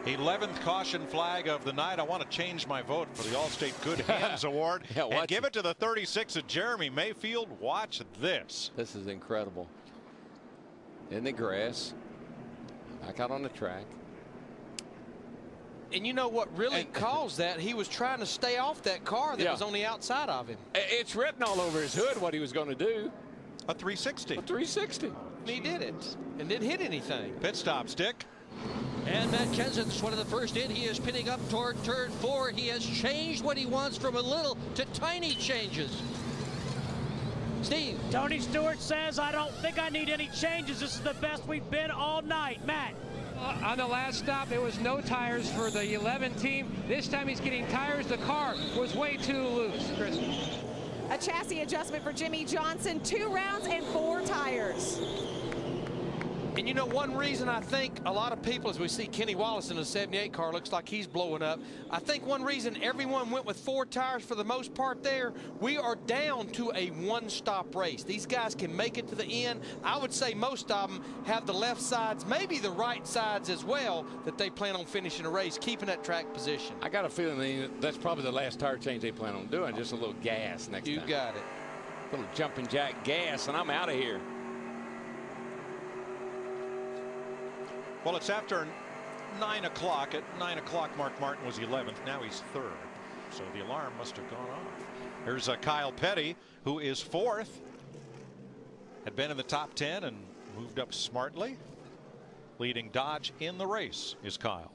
11th caution flag of the night. I want to change my vote for the Allstate Good Hands Award and give it to the 36 of Jeremy Mayfield. Watch this. This is incredible. In the grass, back out on the track. And you know what really caused that? He was trying to stay off that car that was on the outside of him. It's written all over his hood what he was going to do. A 360. A 360. And he did it and didn't hit anything. Pit stop, Stick. And Matt Kenseth's one of the first in. He is pinning up toward turn 4. He has changed what he wants from a little to tiny changes. Steve. Tony Stewart says, I don't think I need any changes. This is the best we've been all night. Matt. On the last stop, there was no tires for the 11 team. This time he's getting tires. The car was way too loose, Chris. A chassis adjustment for Jimmy Johnson. 2 rounds and 4 tires. And you know, one reason I think a lot of people, as we see Kenny Wallace in the 78 car, looks like he's blowing up. I think one reason everyone went with 4 tires for the most part there, we are down to a one-stop race. These guys can make it to the end. I would say most of them have the left sides, maybe the right sides as well, that they plan on finishing a race, keeping that track position. I got a feeling that's probably the last tire change they plan on doing, just a little gas next time. You got it. A little jumping jack gas, and I'm out of here. Well, it's after 9 o'clock. At 9 o'clock, Mark Martin was 11th. Now he's 3rd. So the alarm must have gone off. Here's Kyle Petty, who is 4th. Had been in the top 10 and moved up smartly. Leading Dodge in the race is Kyle.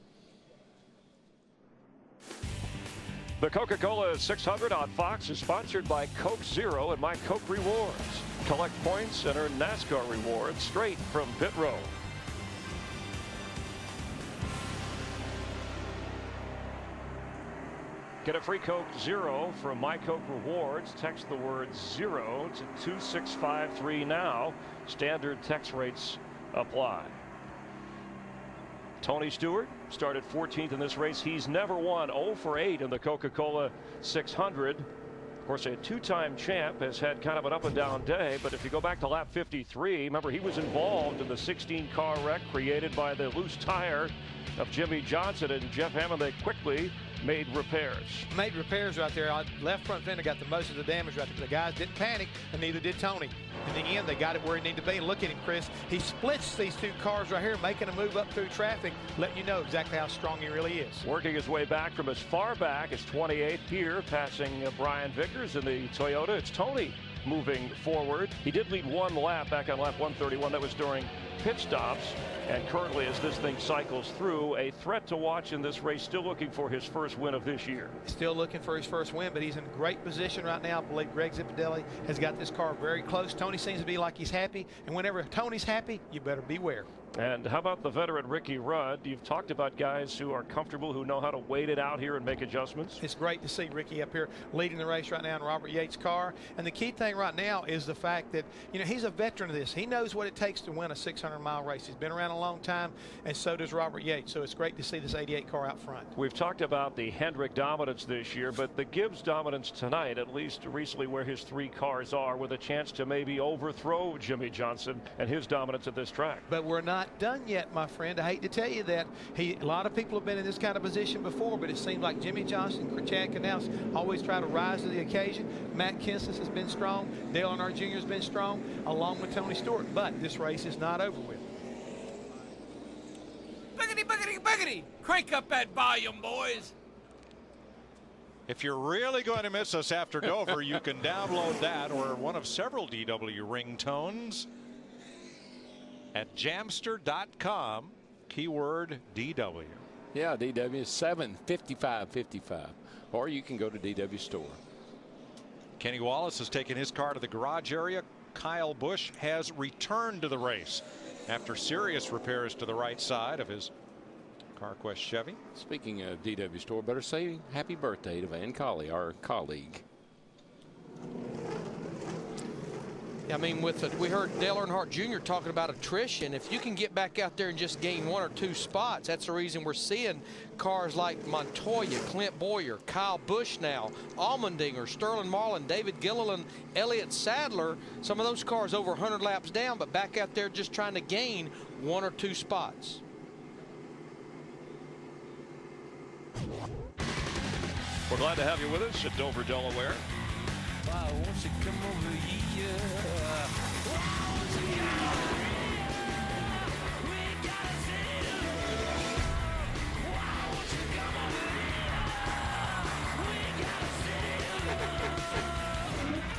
The Coca-Cola 600 on Fox is sponsored by Coke Zero and My Coke Rewards. Collect points and earn NASCAR rewards straight from pit row. Get a free Coke Zero from My Coke Rewards. Text the word zero to 2653 now. Standard text rates apply. Tony Stewart started 14th in this race. He's never won. 0 for 8 in the Coca-Cola 600. Of course, a 2-time champ has had kind of an up and down day, but if you go back to lap 53, remember he was involved in the 16-car wreck created by the loose tire of Jimmy Johnson and Jeff Hammond. They quickly made repairs. Made repairs right there. Left front fender got the most of the damage right there. The guys didn't panic, and neither did Tony. In the end, they got it where he needed to be. And look at him, Chris. He splits these 2 cars right here, making a move up through traffic, letting you know exactly how strong he really is. Working his way back from as far back as 28th here, passing Brian Vickers in the Toyota. It's Tony moving forward. He did lead 1 lap back on lap 131. That was during pit stops. And currently, as this thing cycles through, a threat to watch in this race, still looking for his first win of this year. Still looking for his first win, but he's in great position right now. I believe Greg Zipadelli has got this car very close. Tony seems to be like he's happy, and whenever Tony's happy, you better beware. And how about the veteran Ricky Rudd? You've talked about guys who are comfortable, who know how to wait it out here and make adjustments. It's great to see Ricky up here leading the race right now in Robert Yates' car. And the key thing right now is the fact that, you know, he's a veteran of this. He knows what it takes to win a 600-mile race. He's been around a long time, and so does Robert Yates. So it's great to see this 88 car out front. We've talked about the Hendrick dominance this year, but the Gibbs dominance tonight, at least recently where his 3 cars are, with a chance to maybe overthrow Jimmy Johnson and his dominance at this track. But we're not done yet, my friend. I hate to tell you that. A lot of people have been in this kind of position before, but it seems like Jimmy Johnson, Chad Knaus always try to rise to the occasion. Matt Kenseth has been strong. Dale Earnhardt Jr. has been strong, along with Tony Stewart. But this race is not over with. Biggity, biggity, biggity! Crank up that volume, boys. If you're really going to miss us after Dover, you can download that or one of several DW ringtones at jamster.com, keyword DW. Yeah, DW is 75555, or you can go to DW store. Kenny Wallace has taken his car to the garage area. Kyle Busch has returned to the race after serious repairs to the right side of his CarQuest Chevy. Speaking of DW store, better say happy birthday to Van Colley, our colleague. I mean, we heard Dale Earnhardt Jr. talking about attrition. If you can get back out there and just gain 1 or 2 spots, that's the reason we're seeing cars like Montoya, Clint Boyer, Kyle Busch now, Allmendinger, Sterling Marlin, David Gilliland, Elliott Sadler. Some of those cars over 100 laps down, but back out there just trying to gain 1 or 2 spots. We're glad to have you with us at Dover, Delaware. Why won't you come over here?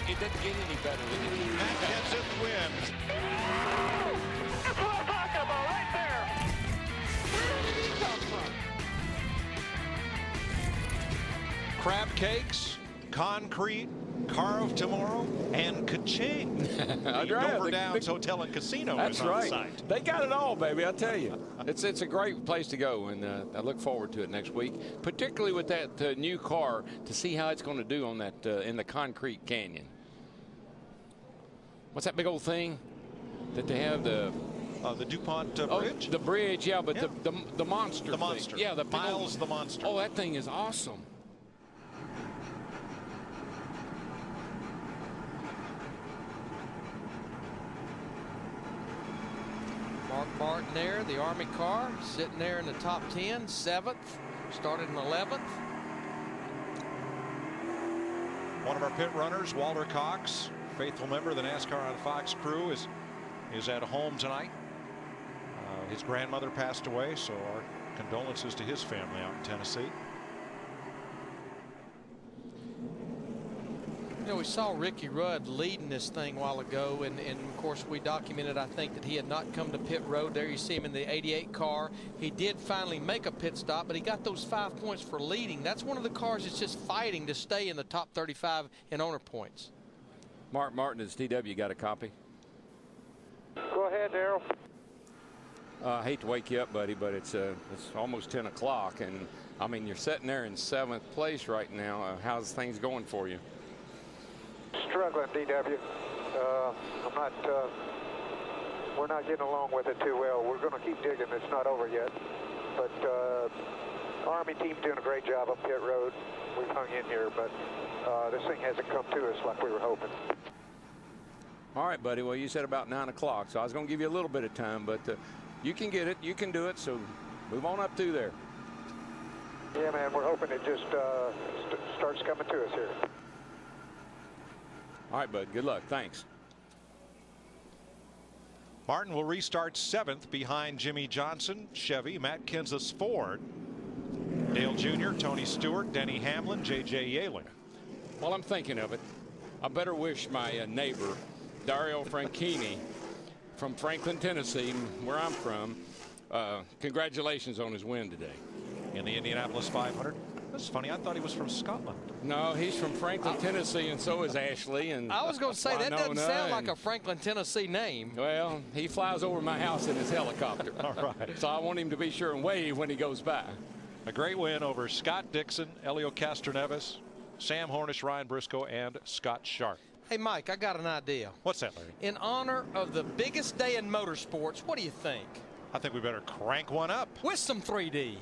It doesn't get any better than it. Matt Kenseth wins. That's what I'm talking about right there. Where did he come from? Crab cakes, concrete, car of tomorrow, and ka-ching. The Dover Downs Hotel and Casino That's is on right. site. They got it all, baby, I tell you. It's a great place to go, and I look forward to it next week, particularly with that new car, to see how it's going to do on that in the concrete canyon. What's that big old thing that they have? The DuPont oh, bridge? The bridge, yeah, but Yeah. the monster. The monster. Yeah, the Miles the monster. Oh, that thing is awesome. Mark Martin there, the Army car, sitting there in the top 10, 7th, started in 11th. One of our pit runners, Walter Cox, faithful member of the NASCAR on Fox crew, is at home tonight. His grandmother passed away, so our condolences to his family out in Tennessee. You know, we saw Ricky Rudd leading this thing a while ago, and of course we documented, I think, that he had not come to pit road. There you see him in the 88 car. He did finally make a pit stop, but he got those 5 points for leading. That's one of the cars that's just fighting to stay in the top 35 in owner points. Mark Martin, has TW got a copy? Go ahead, Darrell. I hate to wake you up, buddy, but it's almost 10 o'clock, and I mean, you're sitting there in 7th place right now. How's things going for you? Struggling, DW. I'm not. We're not getting along with it too well. We're going to keep digging. It's not over yet, but Army team's doing a great job up pit road. We've hung in here, but this thing hasn't come to us like we were hoping. All right, buddy. Well, you said about 9 o'clock, so I was going to give you a little bit of time, but you can get it. You can do it. So move on up through there. Yeah, man. We're hoping it just starts coming to us here. All right, bud. Good luck. Thanks. Martin will restart 7th behind Jimmy Johnson, Chevy, Matt Kenseth's Ford, Dale Jr., Tony Stewart, Denny Hamlin, J.J. Yealing. While I'm thinking of it, I better wish my neighbor, Dario Franchini, from Franklin, Tennessee, where I'm from, congratulations on his win today. In the Indianapolis 500. That's funny. I thought he was from Scotland. No, he's from Franklin, Tennessee, and so is Ashley. And I was going to say, that doesn't sound like a Franklin, Tennessee name. Well, he flies over my house in his helicopter. All right. So I want him to be sure and wave when he goes by. A great win over Scott Dixon, Elio Castroneves, Sam Hornish, Ryan Briscoe, and Scott Sharp. Hey, Mike, I got an idea. What's that, Larry? In honor of the biggest day in motorsports, what do you think? I think we better crank one up. With some 3D.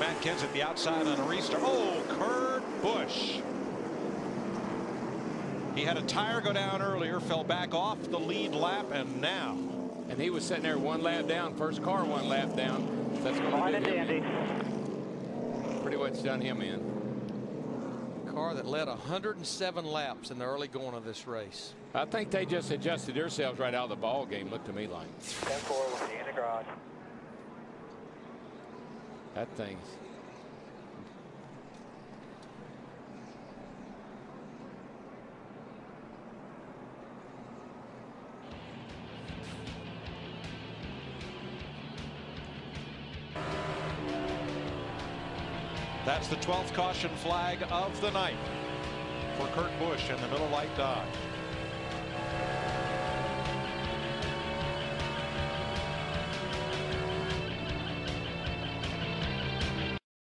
Matt Kenseth the outside on a restart. Oh, Kurt Busch. He had a tire go down earlier, fell back off the lead lap, and now. And he was sitting there 1 lap down. First car 1 lap down. That's going to do him in. Pretty much done him in. Car that led 107 laps in the early going of this race. I think they just adjusted themselves right out of the ball game. Looked to me like. 10-4 with the in the garage. That thing's. That's the 12th caution flag of the night for Kurt Busch in the Miller Lite Dodge.